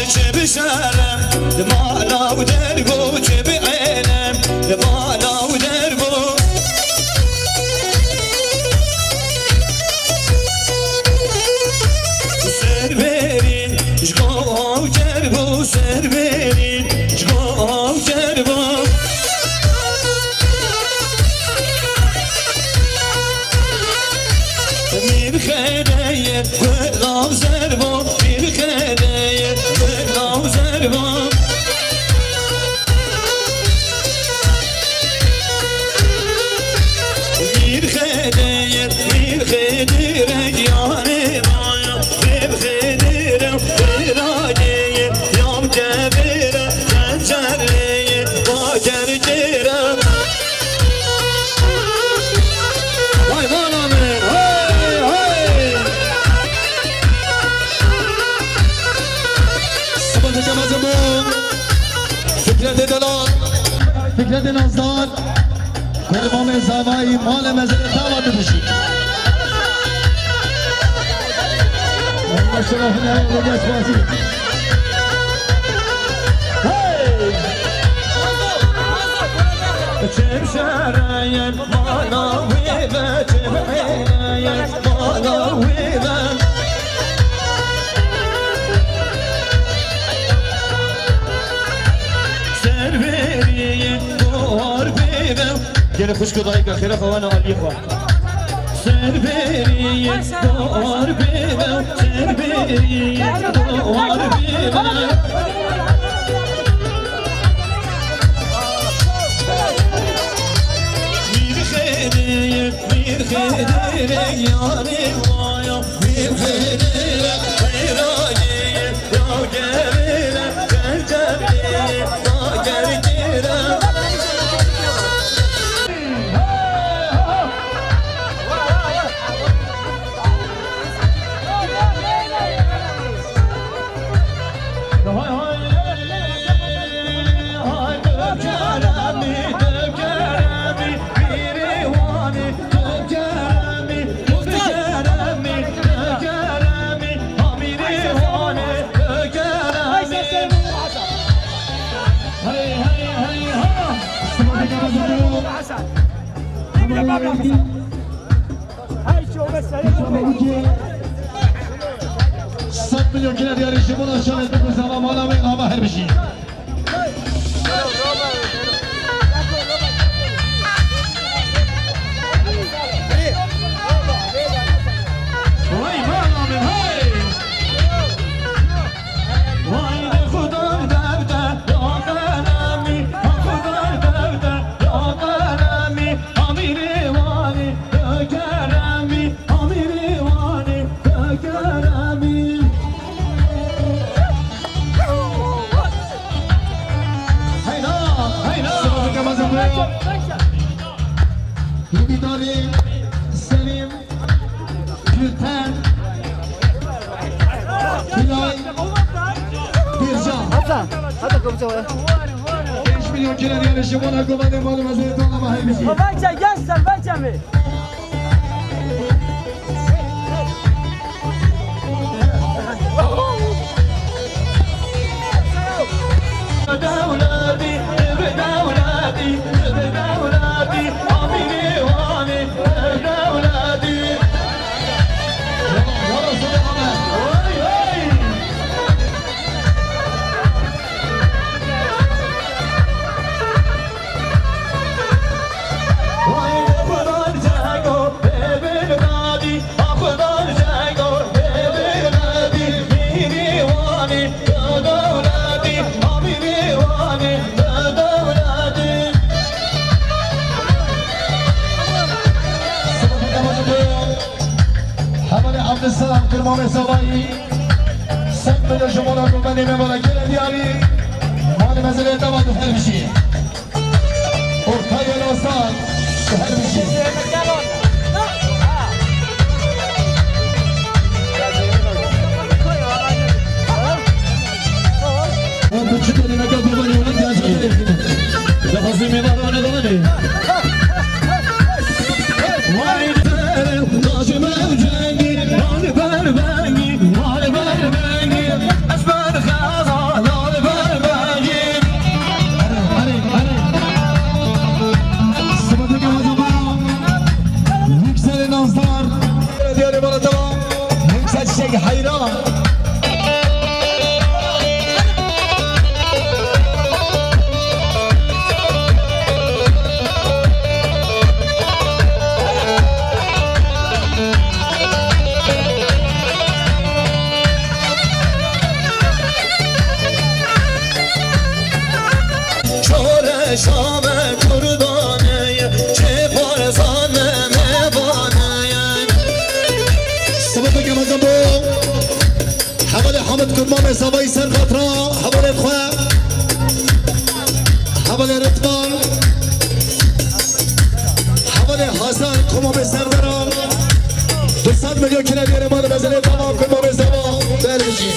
چه بشرم مالا و دربو چه بعینم مالا و دربو سر برین جگاه دربو سر برین جگاه دربو میر خیلیه خلاو زربو میر خیلیه خلاو زربو میر خیلیه میر خیلی رجیانه مایا میر خیلی رو برایه یام جبیره تنجره با جرجره وای مانا من فکرت دلال فکرت نازدار امام زوایی مال مزل دعوت بشید شرف نه وجه بازی چه شراین مالا ویبه چه بعینین مالا ویبه گل خوش کدایی که خیره خوان عالی خواه سر بری دار بیدم سر بری دار بیدم میر خیلی یاری مایا میر خیلی خیرانی یا گریرم گرجبی یا گرجیرم صد میلیون که ندیاری شما ناشانت بکنم و مالا می آمه هر بشی سلیم گلتن کلای بیرجان حتی کمچه 5 میلیون که ندیاره شما نگومده مال مزید تو آمه های بشید بچه گستر بچه می دولتی دولتی دولتی آمینی وانی دولتی السلام کرمان سوایی سب میلیون شما را گفتنی میبالا گل دیاری مال مزل دواد هر بشی ارتای الاستاد هر بشی اون بچه داری نگاه دوبانی اونم دیاز کنی لحظی میبارانه دوانی وای دارم ناجم جنگی مال بربنگی از برخواست جان شام کردانه چه پارزان مبانه سبب که مزن بو حوال حامد کرمان زوای سر خطرا حوال خواه حوال رتبان حوال حسن کمام سردران 200 میلیون کنه بیاره مال بزنه تمام کمام زوا برمیشی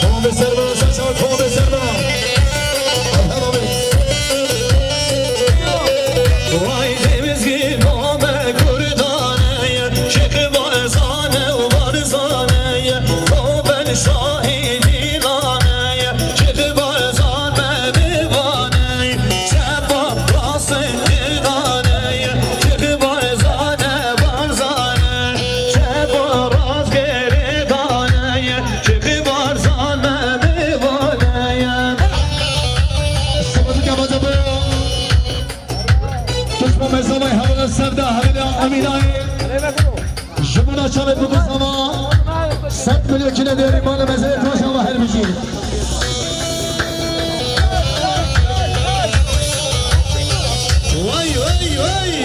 کمام سردران سرچان کمام سردران وای دمزگی نام کردانه شک بارزانه و بارزانه خوبن شاهی دیوانه شک بارزان مبیوانه شبا راست دیدانه شک بارزانه بارزانه شبا راست گریدانه شک بارزان مبیوانه سبب که مزن بو تشمو مزامای حوال سرده حوال امینای جمعنا چالت بگو زما 100 میلیون کنه بیاره مال بزنه توش و هر میشی وای وای وای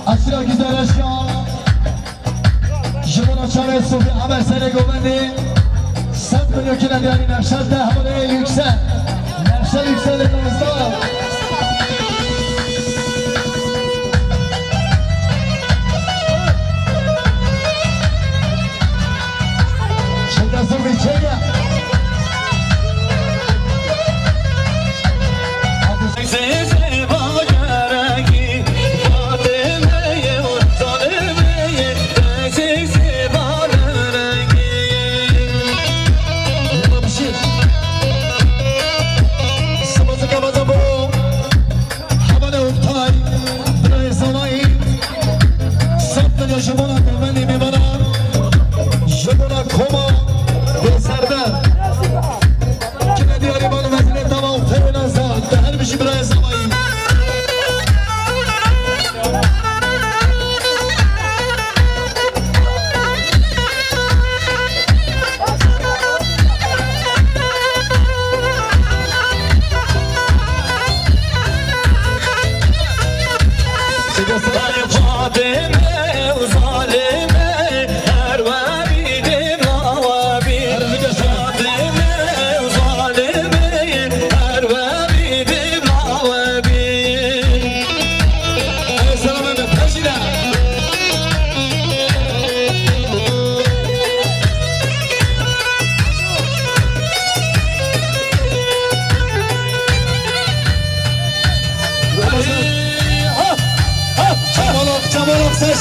Asla güzel aşkım Jimona Çare Sufi Haber Sene Govendi 100 milyon kilo değerli Nevşehir'de havale yüksel yüksel elimizde. Şimdi hazır bir çeke.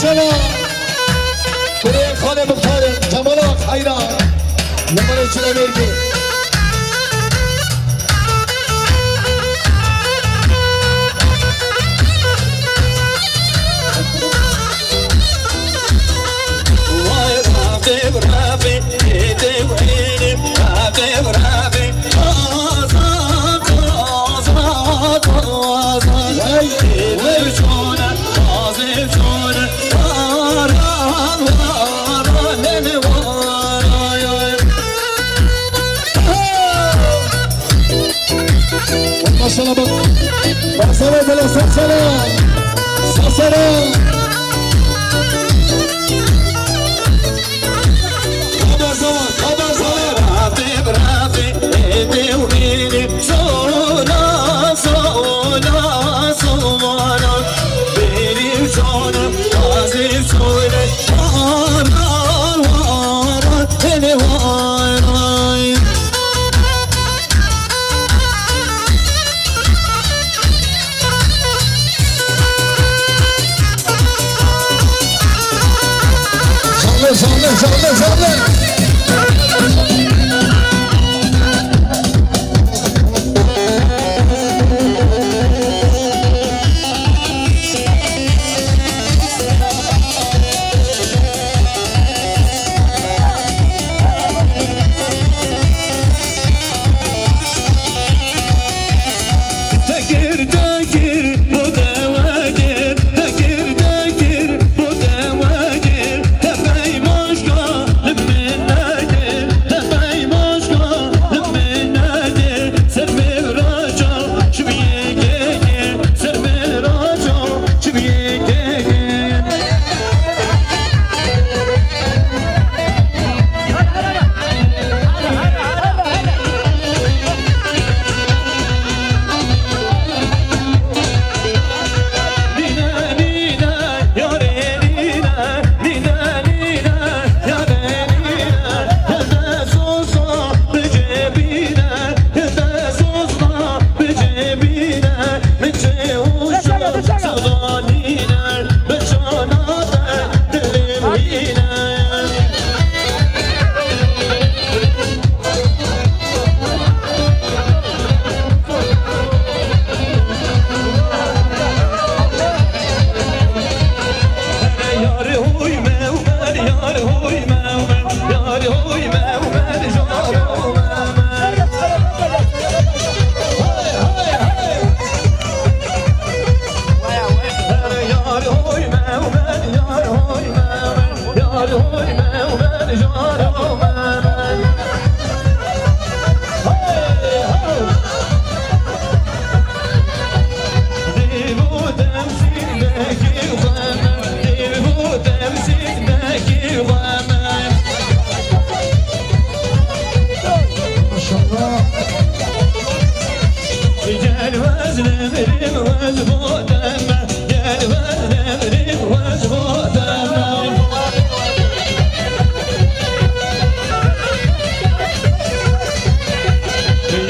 سلام برای خانه مختارم جمالات حیران نماره چونه برگی Maşallah bak. Maşallah böyle sarsana. Sarsana. Kabar zaman, kabar zaman. Rabi, rabi, edevini, sola, sola, sola. Benim canım, azim söyle. Var, var, var, hele var, var. Canlı, canlı, canlı. emrim vecbu deme gel ver emrim vecbu deme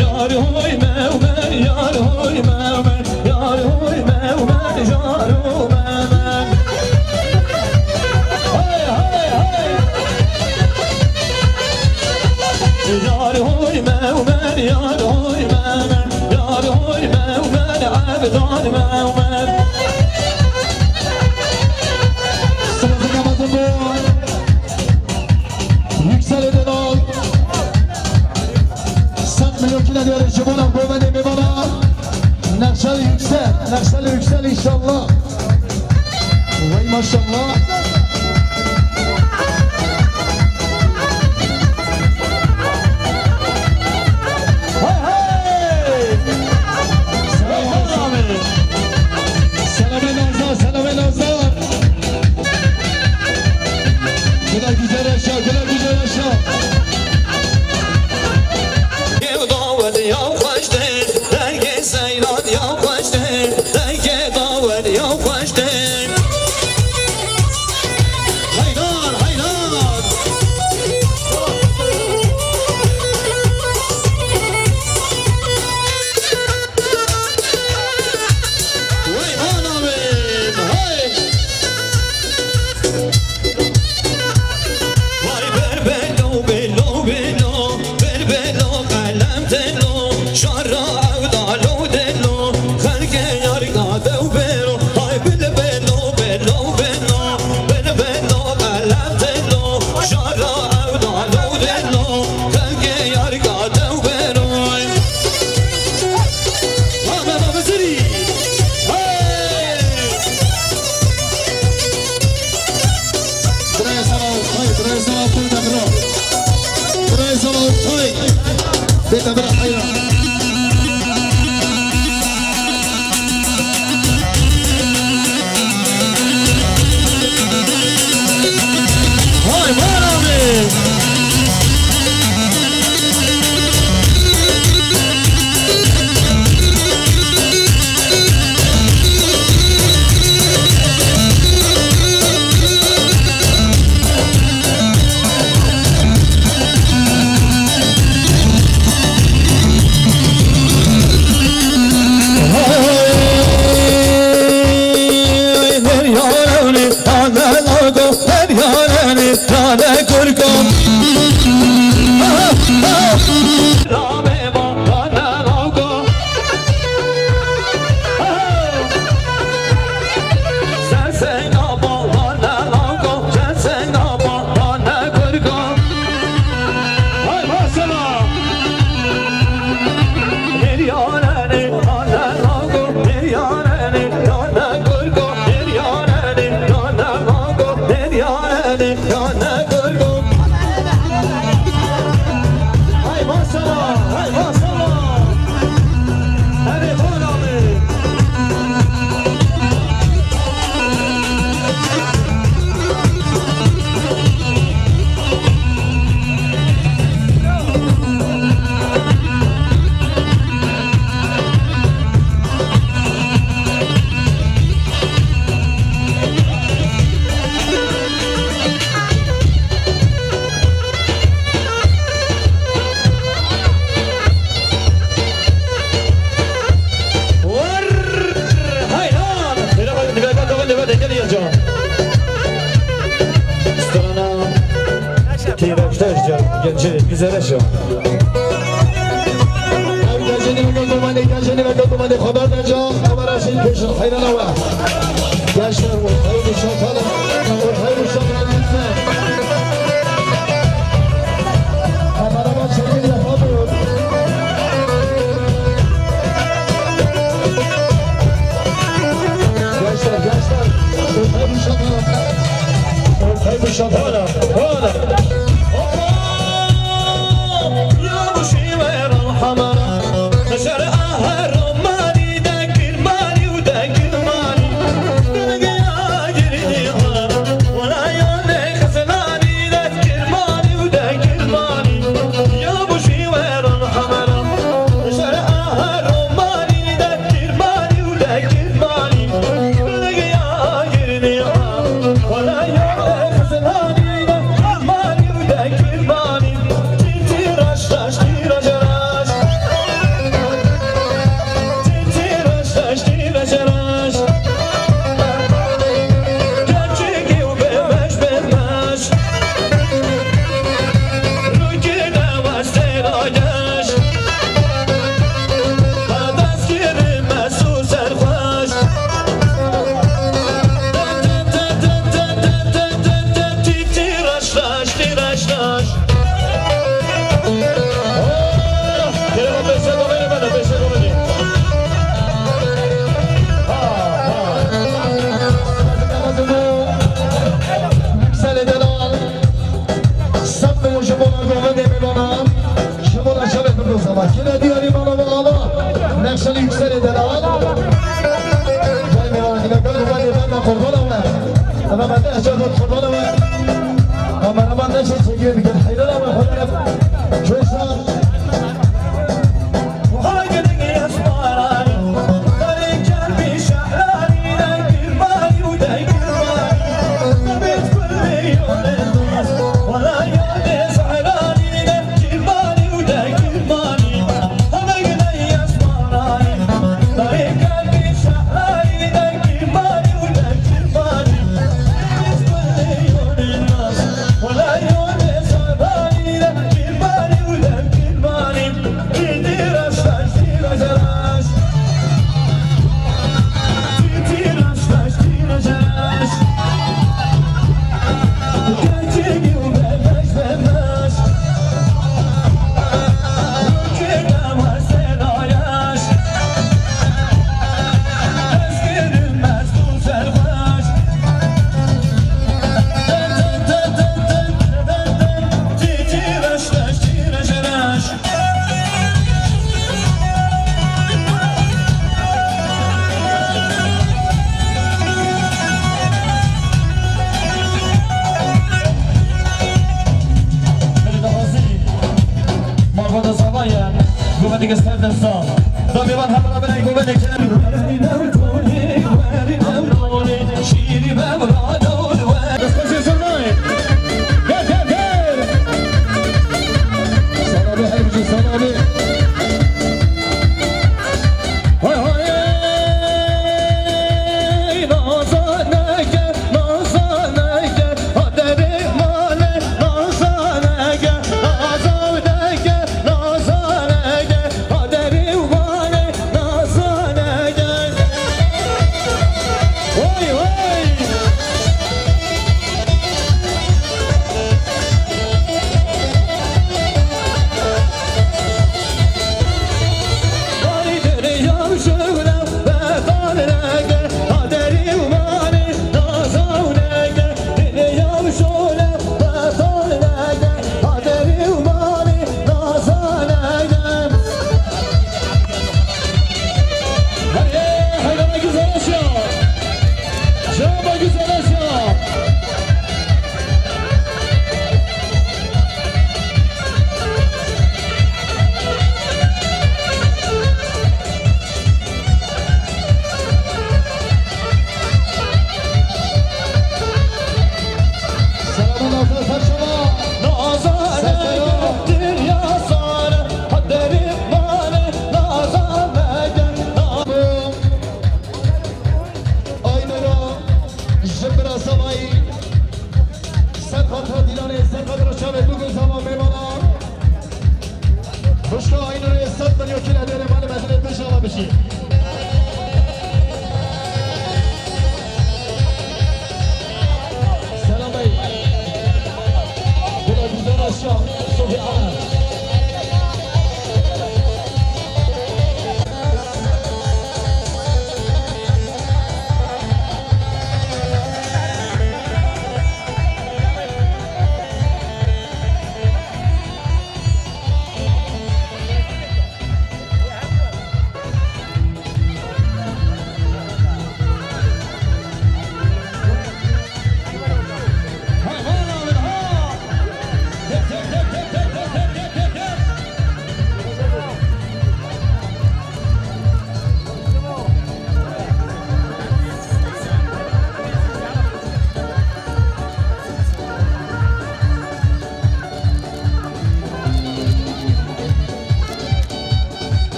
yar huy mevmen yar huy mevmen yar huy mevmen yar huy mevmen hay hay hay yar huy mevmen yar huy mevmen yar huy mevmen abdan mevmen Sırası namazın bu. Yükseleden ol. Sen mülküne diyor Cibuna bu beni bir bana. Nakşal yüksel inşallah. Vay maşallah.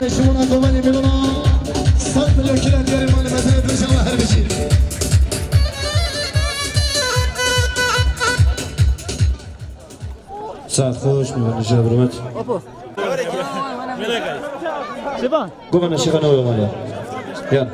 شمونا قواني ميلونا 100 مليون كيلو ديال المال مازال باش الله هربشي ساعة خوش من الرجال برمت قوم انا شيخ انا ويا يلا